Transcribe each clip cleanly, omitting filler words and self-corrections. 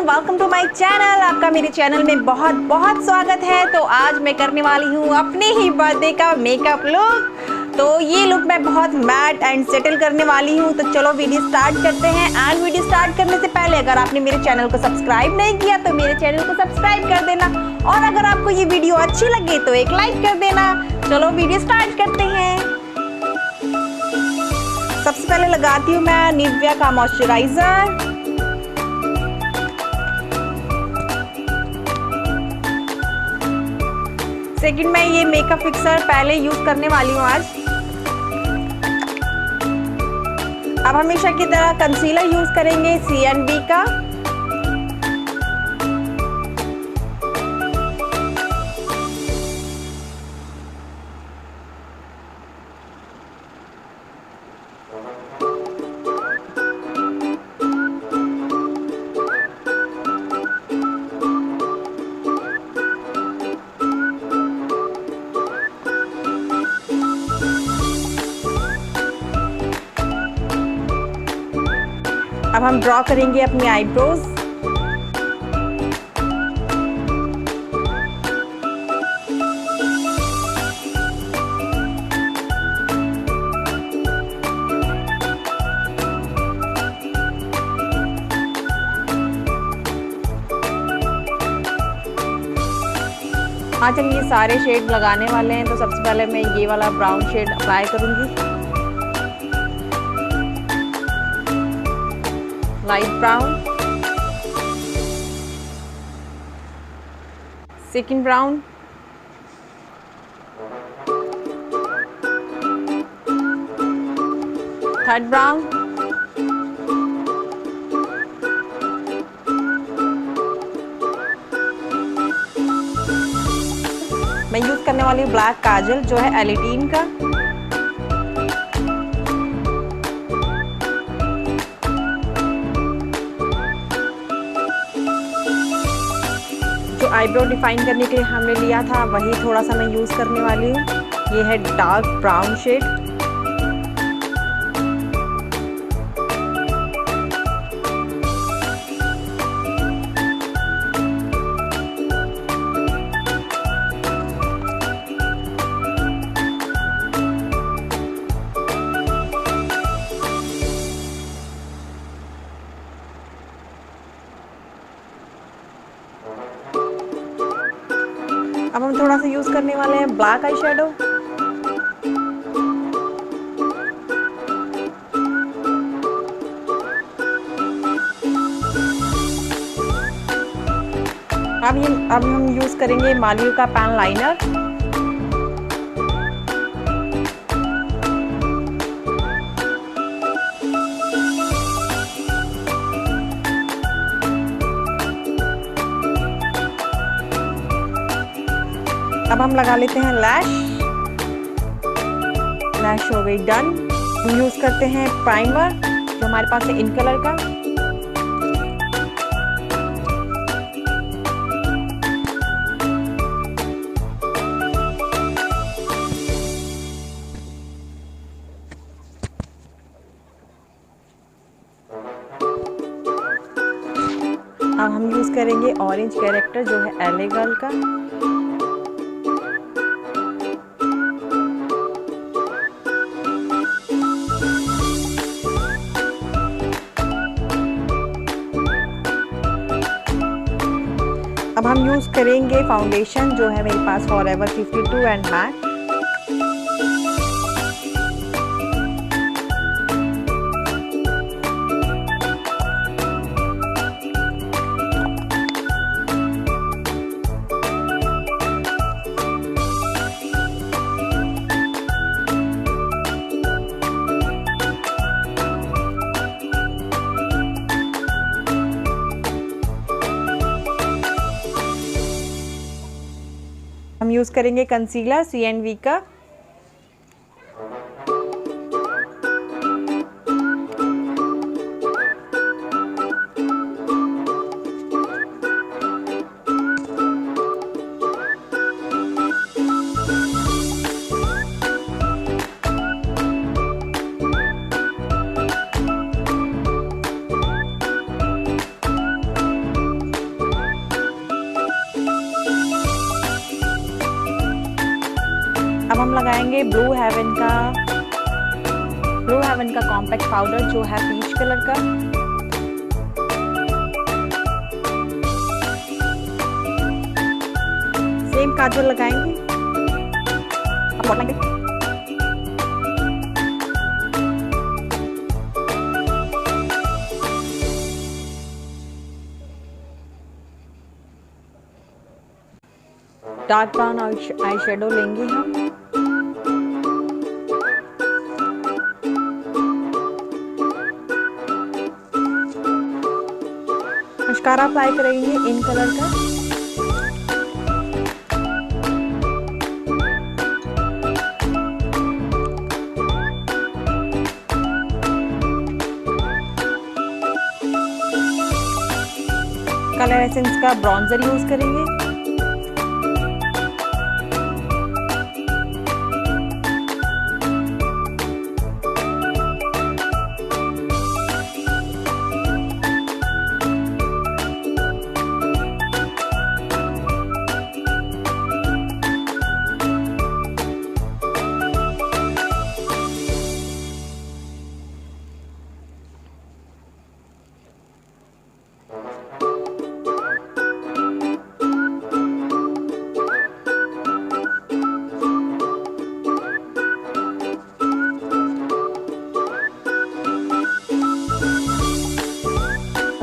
Welcome to my channel. आपका मेरे channel में बहुत बहुत स्वागत है। तो आज मैं करने वाली हूँ अपने ही बर्थडे का मेकअप लुक। तो ये लुक मैं बहुत मैट एंड सेटल करने वाली हूँ। तो चलो वीडियो स्टार्ट करते हैं। एंड वीडियो स्टार्ट करने से पहले अगर आपने मेरे चैनल को सब्सक्राइब नहीं किया तो मेरे चैनल को सब्सक्राइब कर देना, और अगर आपको ये वीडियो अच्छी लगे तो एक लाइक कर देना। चलो वीडियो स्टार्ट करते हैं। सबसे पहले लगाती हूँ मैं निविया का मॉइस्चराइजर। सेकंड मैं ये मेकअप फिक्सर पहले यूज करने वाली हूँ आज। अब हमेशा की तरह कंसीलर यूज करेंगे CNB का। अब हम ड्रॉ करेंगे अपनी आईब्रोज। आज हम ये सारे शेड लगाने वाले हैं। तो सबसे पहले मैं ये वाला ब्राउन शेड अप्लाई करूंगी, light brown, second brown, third brown, मैं यूज करने वाली हूँ ब्लैक काजल जो है एलिटीन का। जो आईब्रो डिफाइन करने के लिए हमने लिया था वही थोड़ा सा मैं यूज करने वाली हूँ। ये है डार्क ब्राउन शेड। अब हम थोड़ा सा यूज करने वाले हैं ब्लैक आई शेडो। अब हम यूज करेंगे मालियो का पैन लाइनर। अब हम लगा लेते हैं लैश। लैश हो गई डन। हम यूज करते हैं प्राइमर जो हमारे पास है इन कलर का। अब हम यूज करेंगे ऑरेंज कैरेक्टर जो है LA गर्ल का। अब हम यूज करेंगे फाउंडेशन जो है मेरे पास फॉरएवर 52 एंड मैट। हम यूज करेंगे कंसीलर CNB का। लगाएंगे ब्लू हेवन का कॉम्पैक्ट पाउडर जो है पीच कलर का। सेम काजल लगाएंगे। डार्क ब्राउन आई शेडो लेंगे हम। मस्कारा अप्लाई करेंगे इन कलर का। कलर एसेंस का ब्रॉन्जर यूज करेंगे।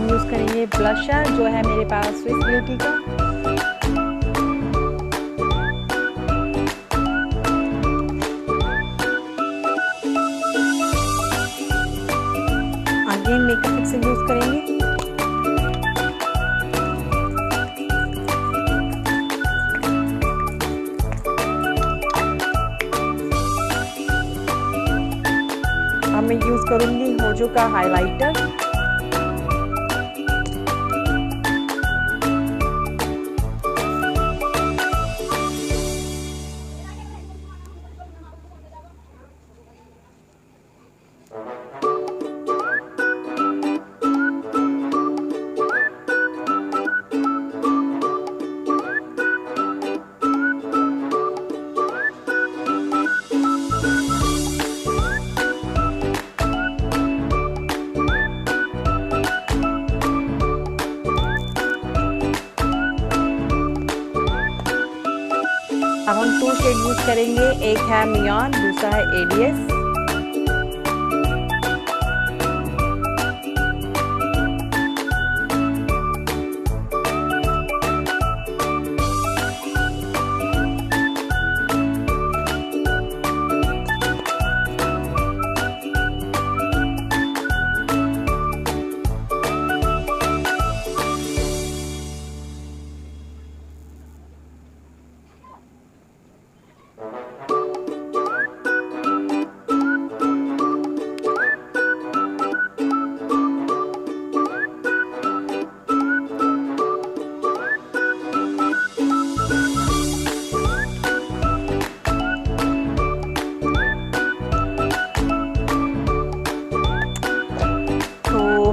यूज करेंगे ब्लशर जो है मेरे पास स्विस ब्यूटी का। अगेन मेकअप फिक्सर यूज करेंगे। अब मैं यूज करूंगी होजो का हाइलाइटर। अब हम 2 शेड यूज करेंगे, एक है मियान, दूसरा है एडीएस।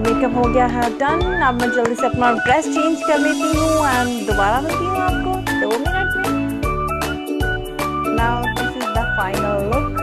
मेकअप हो गया है डन। अब मैं जल्दी से अपना ड्रेस चेंज कर लेती हूँ एंड दोबारा मिलती हूँ आपको 2 मिनट में। Now this is the final look.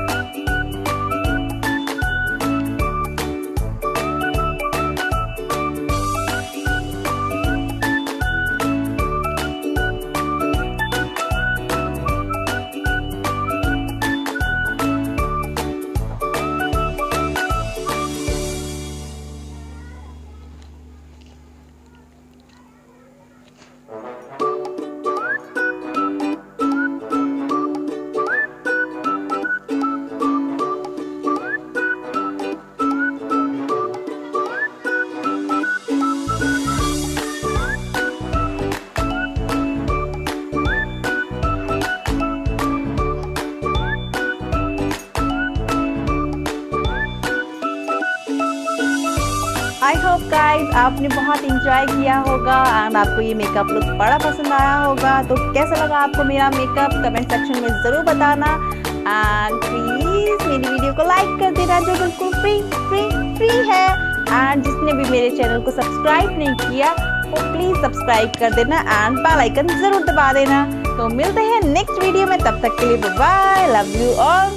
I hope guys आपने बहुत इंजॉय किया होगा एंड आपको ये मेकअप लुक बड़ा पसंद आया होगा। तो कैसा लगा आपको मेरा मेकअप कमेंट सेक्शन में ज़रूर बताना एंड प्लीज़ मेरी वीडियो को लाइक कर देना जो बिल्कुल फ्री है। एंड जिसने भी मेरे चैनल को सब्सक्राइब नहीं किया वो प्लीज़ सब्सक्राइब कर देना एंड बेल आइकन ज़रूर दबा देना। तो मिलते हैं नेक्स्ट वीडियो में, तब तक के लिए बाय, लव यू ऑल।